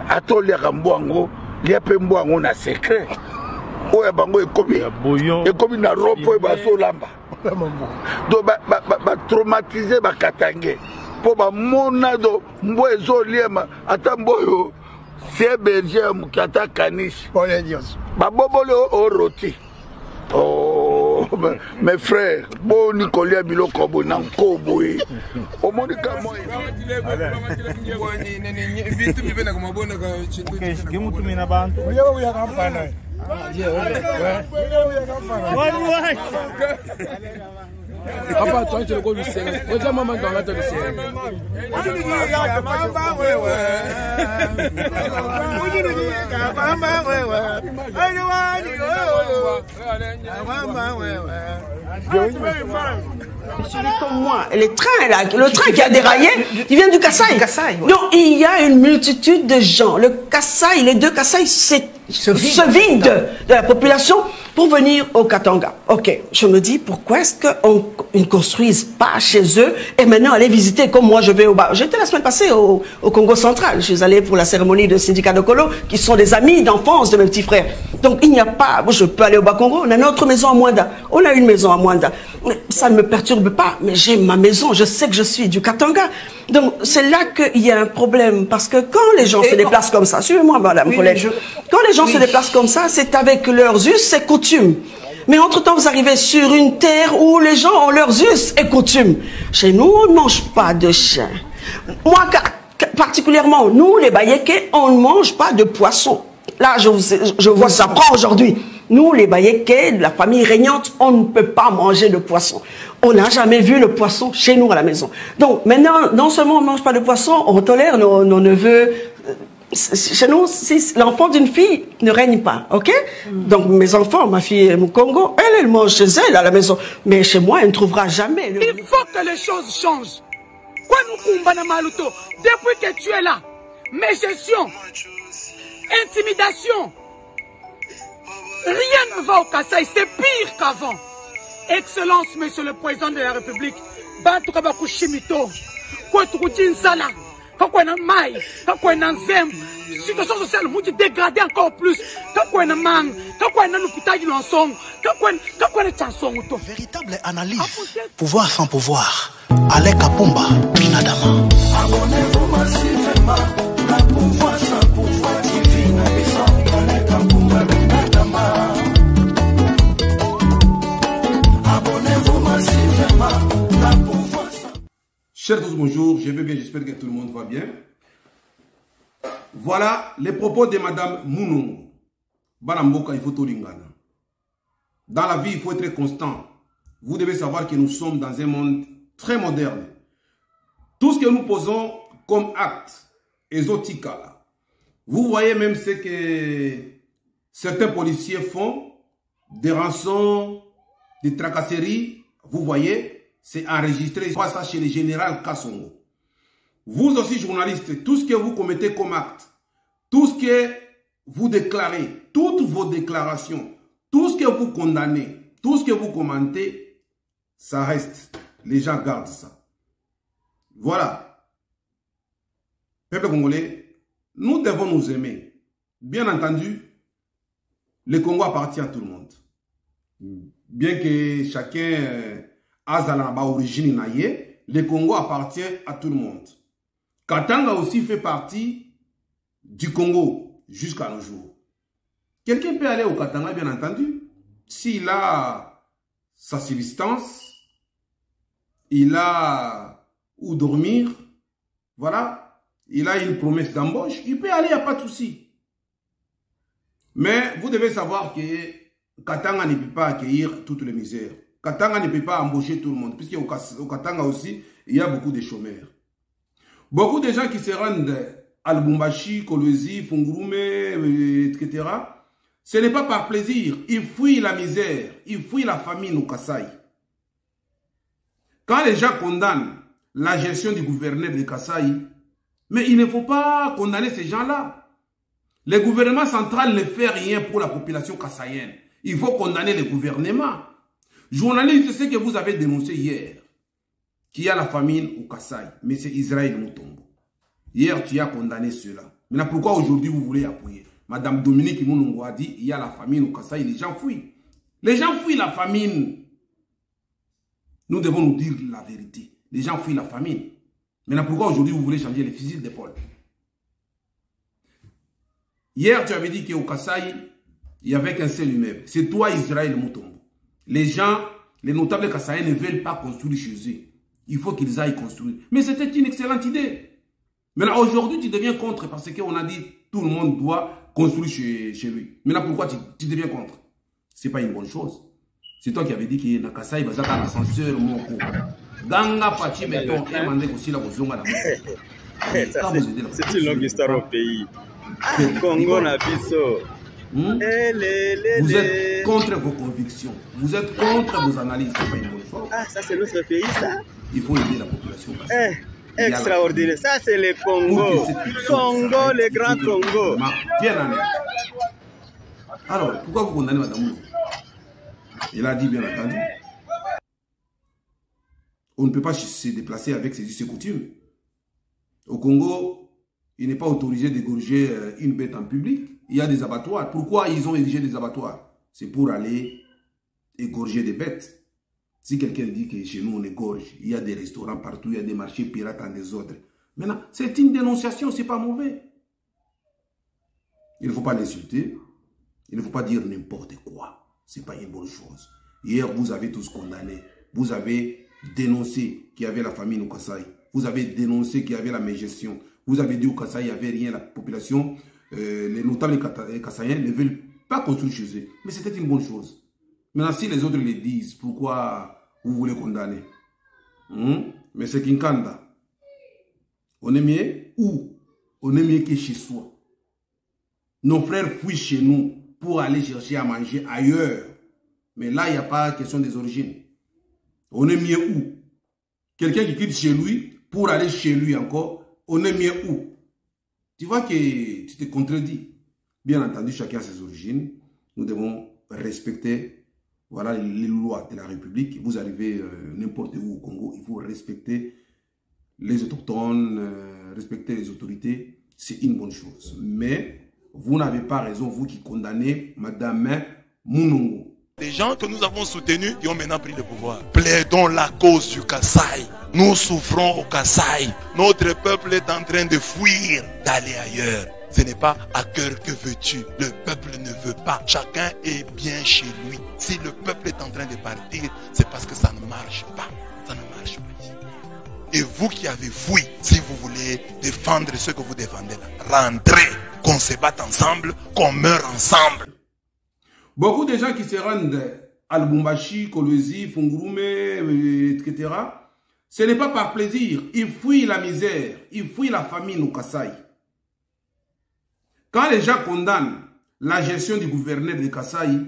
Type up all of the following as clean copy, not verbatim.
atoliaka mbwango lia pe mbwango na secret oya bango ekomi na ropo bazolamba donc batraumatize bakatange mpo bamona do mbwa ezoliema ata mboyo c'est berger moki ata kanishi baboboli oroti. Oh, mes frères, bon Nicolas Biloko Bonan Koboé. Au monde comme moi. Papa, toi, tu le connais, c'est le maman dans la tête. Comme moi, le train qui a déraillé, il vient du Kasaï. Ouais. Donc il y a une multitude de gens. Le Kasaï, les deux Kasaï se vident de la population pour venir au Katanga. Ok, je me dis pourquoi est-ce qu'on ne construise pas chez eux et maintenant aller visiter comme moi je vais au bas. J'étais la semaine passée au Congo central. Je suis allée pour la cérémonie de syndicat de Kolo qui sont des amis d'enfance de mes petits frères. Donc il n'y a pas, moi je peux aller au bas Congo, on a notre maison à Mwanda. On a une maison à Mwanda. Ça ne me perturbe pas, mais j'ai ma maison, je sais que je suis du Katanga. Donc c'est là qu'il y a un problème parce que quand les gens se déplacent comme ça, suivez-moi madame collègue, quand les gens se déplacent comme ça, c'est avec leurs us et coutumes. Mais entre-temps, vous arrivez sur une terre où les gens ont leurs us et coutumes. Chez nous, on ne mange pas de chien. Moi, particulièrement, nous, les Bayékés, on ne mange pas de poisson. Là, je vous apprends aujourd'hui. Nous, les Bayékés, de la famille régnante, on ne peut pas manger de poisson. On n'a jamais vu le poisson chez nous à la maison. Donc, maintenant, non seulement on ne mange pas de poisson, on tolère nos neveux. Chez nous, l'enfant d'une fille ne règne pas, ok? Donc mes enfants, ma fille au Congo, elle mange chez elle à la maison. Mais chez moi, elle ne trouvera jamais. Il faut que les choses changent. Quoi nous kumbana maluto? Depuis que tu es là, mes gestions, intimidation, rien ne va au Kasaï, c'est pire qu'avant. Excellence, monsieur le président de la République, Bantu Kabakushimito, Kouetoukoutinsala. Quand on a maille, quand on a zem, situation sociale, nous dégradée encore plus. Quand on a man, quand on a l'hôpital de l'ensemble, quand on a chanson. Véritable analyse. Pouvoir sans pouvoir. Alec Apumba, Binadama. Abonnez-vous massivement. La pouvoir sans pouvoir divine. Alec Apumba, Binadama. Abonnez-vous massivement. La pouvoir sans. Chers tous, bonjour, je vais bien, j'espère que tout le monde va bien. Voilà les propos de Madame Mounou. Banamboka, il faut tout lingana. Dans la vie, il faut être constant. Vous devez savoir que nous sommes dans un monde très moderne. Tout ce que nous posons comme acte exotique, vous voyez même ce que certains policiers font, des rançons, des tracasseries, vous voyez. C'est enregistré, pas ça chez le général Kassongo. Vous aussi, journalistes, tout ce que vous commettez comme acte, tout ce que vous déclarez, toutes vos déclarations, tout ce que vous condamnez, tout ce que vous commentez, ça reste. Les gens gardent ça. Voilà. Peuple congolais, nous devons nous aimer. Bien entendu, le Congo appartient à tout le monde. Bien que chacun... origine naïe, le Congo appartient à tout le monde. Katanga aussi fait partie du Congo jusqu'à nos jours. Quelqu'un peut aller au Katanga, bien entendu, s'il a sa subsistance, il a où dormir, voilà, il a une promesse d'embauche, il peut aller, il n'y a pas de souci. Mais vous devez savoir que Katanga ne peut pas accueillir toutes les misères. Katanga ne peut pas embaucher tout le monde, puisque au Katanga aussi, il y a beaucoup de chômeurs. Beaucoup de gens qui se rendent à Lubumbashi, Kolwezi, Fungurume, etc. Ce n'est pas par plaisir. Ils fuient la misère, ils fuient la famine au Kasaï. Quand les gens condamnent la gestion du gouverneur de Kasaï, mais il ne faut pas condamner ces gens-là. Le gouvernement central ne fait rien pour la population kassaïenne. Il faut condamner le gouvernement. Journaliste, c'est ce que vous avez dénoncé hier, qu'il y a la famine au Kasaï, mais c'est Israël Moutombo. Hier, tu as condamné cela. Maintenant, pourquoi aujourd'hui vous voulez appuyer? Madame Dominique Mounongo a dit, il y a la famine au Kasaï, les gens fuient. Les gens fuient la famine. Nous devons nous dire la vérité. Les gens fuient la famine. Maintenant, pourquoi aujourd'hui vous voulez changer les fusils d'épaule? Hier, tu avais dit qu'au Kasaï, il n'y avait qu'un seul immeuble. C'est toi, Israël Moutombo. Les gens, les notables Kasaïens ne veulent pas construire chez eux. Il faut qu'ils aillent construire. Mais c'était une excellente idée. Maintenant, aujourd'hui, tu deviens contre parce qu'on a dit tout le monde doit construire chez lui. Maintenant, pourquoi tu deviens contre? Ce n'est pas une bonne chose. C'est toi qui avais dit qu'il y a un Kasaï, il y a un ascenseur, mon coup. Ganga Fachi Beton, et Mandé aussi la Bozonga. C'est une longue histoire au pays. Congo Nabiso. Vous êtes contre vos convictions. Vous êtes contre vos analyses. C'est pas une bonne chose. Ah, ça c'est notre pays, ça. Il faut aider la population. Extraordinaire. Ça c'est le Congo. Congo, le grand Congo. Bien en aide. Alors, pourquoi vous condamnez Madame Mouno? Il a dit bien entendu. On ne peut pas se déplacer avec ses us et coutumes. Au Congo, il n'est pas autorisé d'égorger une bête en public. Il y a des abattoirs. Pourquoi ils ont érigé des abattoirs? C'est pour aller égorger des bêtes. Si quelqu'un dit que chez nous on égorge, il y a des restaurants partout, il y a des marchés pirates en désordre. Maintenant, c'est une dénonciation, c'est pas mauvais. Il ne faut pas l'insulter. Il ne faut pas dire n'importe quoi. C'est pas une bonne chose. Hier, vous avez tous condamné. Vous avez dénoncé qu'il y avait la famine au Kasaï. Vous avez dénoncé qu'il y avait la mégestion. Vous avez dit au Kasaï, il n'y avait rien. La population, les notables kassaïens ne veulent pas construire chez eux. Mais c'était une bonne chose. Maintenant, si les autres le disent, pourquoi vous voulez condamner? Mais c'est Kinkanda. On est mieux où? On est mieux que chez soi. Nos frères fuient chez nous pour aller chercher à manger ailleurs. Mais là, il n'y a pas question des origines. On est mieux où? Quelqu'un qui quitte chez lui pour aller chez lui encore, on est mieux où? Tu vois que tu te contredis. Bien entendu, chacun a ses origines. Nous devons respecter, voilà, les lois de la République. Vous arrivez n'importe où au Congo, il faut respecter les autochtones, respecter les autorités. C'est une bonne chose. Mais vous n'avez pas raison, vous qui condamnez Madame Mounongo. Des gens que nous avons soutenus qui ont maintenant pris le pouvoir. Plaidons la cause du Kasaï. Nous souffrons au Kasaï. Notre peuple est en train de fuir, d'aller ailleurs. Ce n'est pas à cœur que veux-tu. Le peuple ne veut pas. Chacun est bien chez lui. Si le peuple est en train de partir, c'est parce que ça ne marche pas. Ça ne marche pas. Et vous qui avez fui, si vous voulez défendre ce que vous défendez là, rentrez, qu'on se batte ensemble, qu'on meurt ensemble. Beaucoup de gens qui se rendent à Lubumbashi, Kolwezi, Fungurume, etc., ce n'est pas par plaisir. Ils fuient la misère, ils fuient la famine au Kasaï. Quand les gens condamnent la gestion du gouverneur de Kasaï,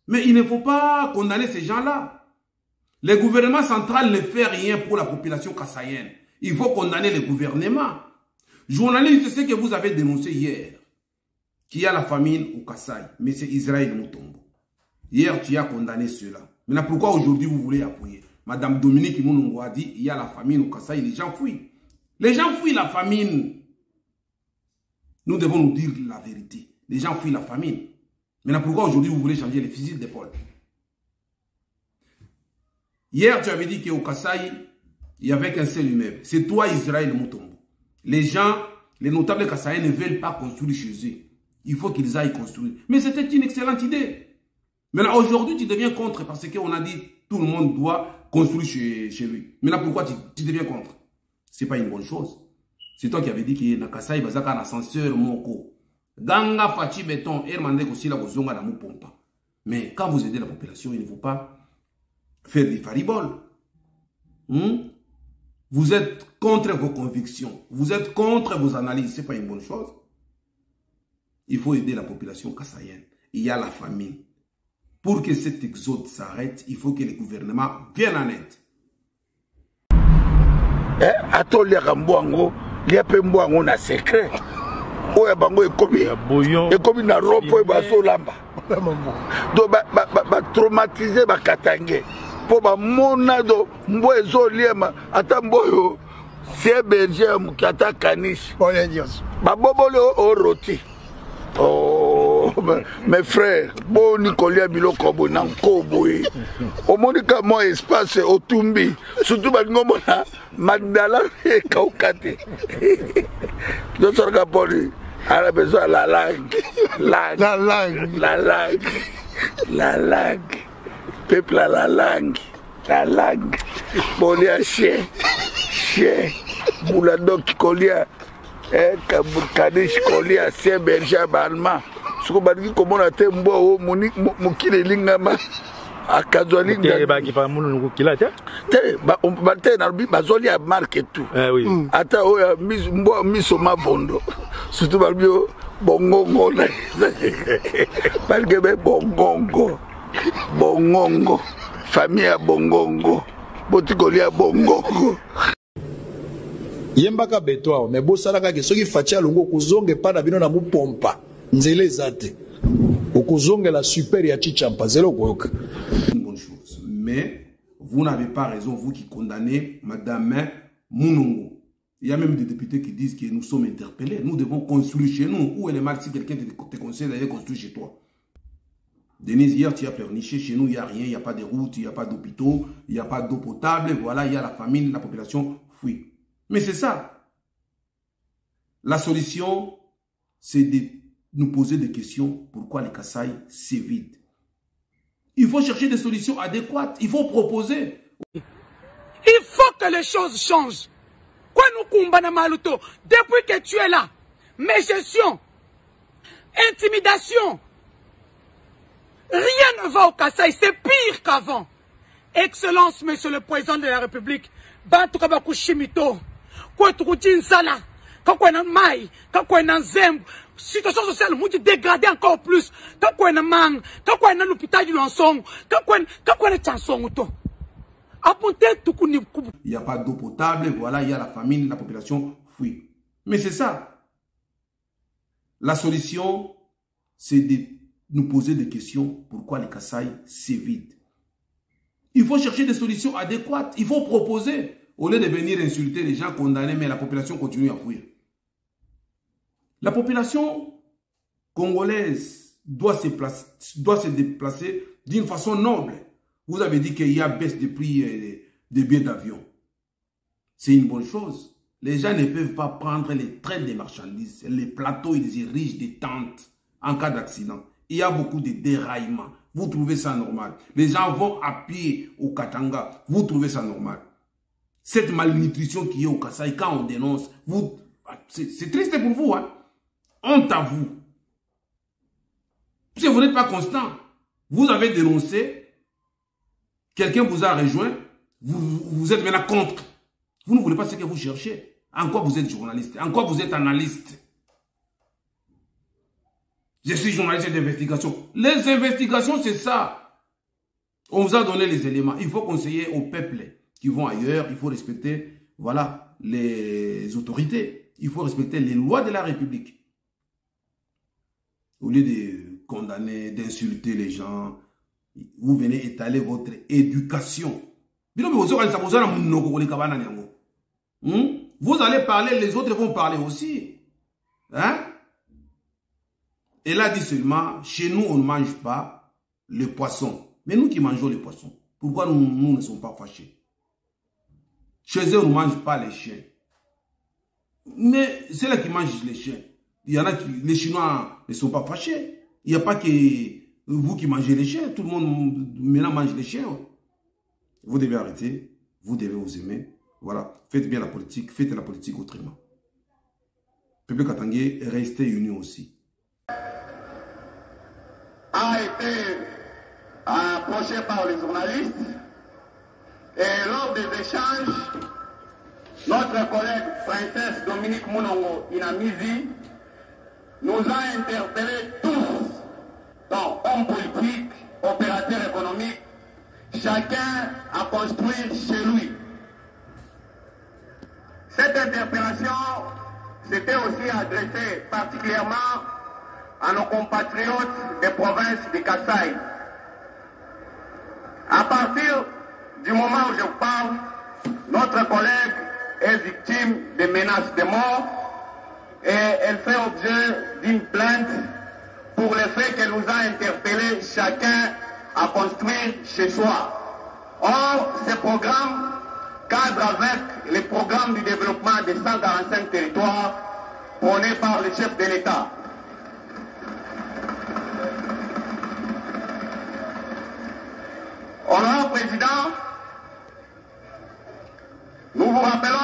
mais il ne faut pas condamner ces gens-là. Le gouvernement central ne fait rien pour la population kassaïenne. Il faut condamner le gouvernement. Journaliste, c'est ce que vous avez dénoncé hier. Qu'il y a la famine au Kasaï, mais c'est Israël Moutombo. Hier, tu as condamné cela. Maintenant, pourquoi aujourd'hui vous voulez appuyer? Madame Dominique Mounongo a dit, il y a la famine au Kasaï, les gens fuient. Les gens fuient la famine. Nous devons nous dire la vérité. Les gens fuient la famine. Maintenant, pourquoi aujourd'hui vous voulez changer les fusils d'épaule? Hier, tu avais dit qu'au Kasaï, il n'y avait qu'un seul immeuble. C'est toi, Israël Moutombo. Les gens, les notables kassaïens ne veulent pas construire chez eux. Il faut qu'ils aillent construire. Mais c'était une excellente idée. Maintenant, aujourd'hui, tu deviens contre parce qu'on a dit tout le monde doit construire chez lui. Maintenant, pourquoi tu deviens contre? Ce n'est pas une bonne chose. C'est toi qui avais dit qu'il y a un ascenseur, moko. Ganga Fachi Beton, Hermandek aussi la Bozonga la Moupompa. Mais quand vous aidez la population, il ne faut pas faire des fariboles. Vous êtes contre vos convictions. Vous êtes contre vos analyses. Ce n'est pas une bonne chose. Il faut aider la population kassaïenne. Il y a la famine. Pour que cet exode s'arrête, il faut que le gouvernement vienne en aide. Atoli Ramboango, il y a peu de na secret. Oya bango ekomi na ropo baso lamba. Do ba traumatiser ba katangé. Po ba monado mbo ezoliema ata mboyo c'est berger mukata kanish. Babobole au roti. Oh, mes frères, bon Nicolas Biloko Bonan Koboé. Au Monica, mon espace au Tumbi, surtout Bagomona, Magdala et Kaukate. D'autres Capoli, à la besoin la langue. La langue. Peuple à la langue. La langue. Bolia chien. Bouladok Kolia. Kadish Kolia, c'est berger Balma. Ce qu'on va dire, comment on a été mbo, Moukile Lingama, à Kazolinga. On va te narbi, Bazoli a marqué tout. Oui. Attends, mis au Mavondo. Surtout Balbio, Bongongo. Parce que Bongongo. Famille à Bongongo. Botikoli à Bongongo. Yembaka betoa mais bosalaka ke soki fatia longo kozonge pa na bino na mupompa nzele ezate okozonge la super ya chichampa zelo koyoka. Une bonne chose, mais vous n'avez pas raison, vous qui condamnez Madame Mounongo. Il y a même des députés qui disent que nous sommes interpellés. Nous devons construire chez nous. Où est le mal si quelqu'un te conseille d'aller construire chez toi? Denise, hier tu as pleurniché, chez nous il n'y a rien, il n'y a pas de route, il n'y a pas d'hôpitaux, il n'y a pas d'eau potable, voilà, il y a la famine, la population fuit. Mais c'est ça. La solution, c'est de nous poser des questions. Pourquoi les Kasaï, c'est vide? Il faut chercher des solutions adéquates. Il faut proposer. Il faut que les choses changent. Depuis que tu es là, mes gestions, intimidation, rien ne va au Kasaï. C'est pire qu'avant. Excellence, Monsieur le Président de la République. Bantu kabaku shimito. Quoi tu routine sala. Quand on a maï, quand on a zemb, situation sociale, mouti dégradé encore plus. Quand on a man, quand on a l'hôpital du Lansong, quand on a chanson auto. Il n'y a pas d'eau potable, voilà, il y a la famine, la population fuit. Mais c'est ça. La solution, c'est de nous poser des questions. Pourquoi les Kasaï, c'est vide? Il faut chercher des solutions adéquates. Il faut proposer. Au lieu de venir insulter les gens condamnés, mais la population continue à fuir. La population congolaise doit se déplacer d'une façon noble. Vous avez dit qu'il y a baisse de prix des billets d'avion. C'est une bonne chose. Les gens ne peuvent pas prendre les trains de marchandises. Les plateaux, ils érigent des tentes en cas d'accident. Il y a beaucoup de déraillements. Vous trouvez ça normal. Les gens vont à pied au Katanga. Vous trouvez ça normal. Cette malnutrition qui est au Kasaï, quand on dénonce, c'est triste pour vous. Hein? Honte à vous. Si vous n'êtes pas constant, vous avez dénoncé, quelqu'un vous a rejoint, vous êtes maintenant contre. Vous ne voulez pas ce que vous cherchez. En quoi vous êtes journaliste? En quoi vous êtes analyste? Je suis journaliste d'investigation. Les investigations, c'est ça. On vous a donné les éléments. Il faut conseiller au peuple qui vont ailleurs. Il faut respecter, voilà, les autorités. Il faut respecter les lois de la République. Au lieu de condamner, d'insulter les gens, vous venez étaler votre éducation. Vous allez parler, les autres vont parler aussi. Hein? Elle a dit seulement, chez nous, on ne mange pas le poisson. Mais nous qui mangeons le poisson, pourquoi nous ne sommes pas fâchés? Chez eux, on ne mange pas les chiens. Mais c'est là qui mangent les chiens. Il y en a qui, les Chinois ne sont pas fâchés. Il n'y a pas que vous qui mangez les chiens. Tout le monde maintenant mange les chiens. Vous devez arrêter. Vous devez vous aimer. Voilà. Faites bien la politique. Faites la politique autrement. Peuple katangais, restez unis aussi. A été approché par les journalistes et lors des échanges, notre collègue princesse Dominique Mounongo Inamizi nous a interpellés tous, donc hommes politiques, opérateurs économiques, chacun a construit chez lui. Cette interpellation s'était aussi adressée particulièrement à nos compatriotes des provinces du Kasaï. À partir du moment où je parle, notre collègue est victime de menaces de mort et elle fait objet d'une plainte pour le fait qu'elle nous a interpellés chacun à construire chez soi. Or, ce programme cadre avec les programmes du développement des 145 territoires prônés par le chef de l'État. Honorable Président, nous vous rappelons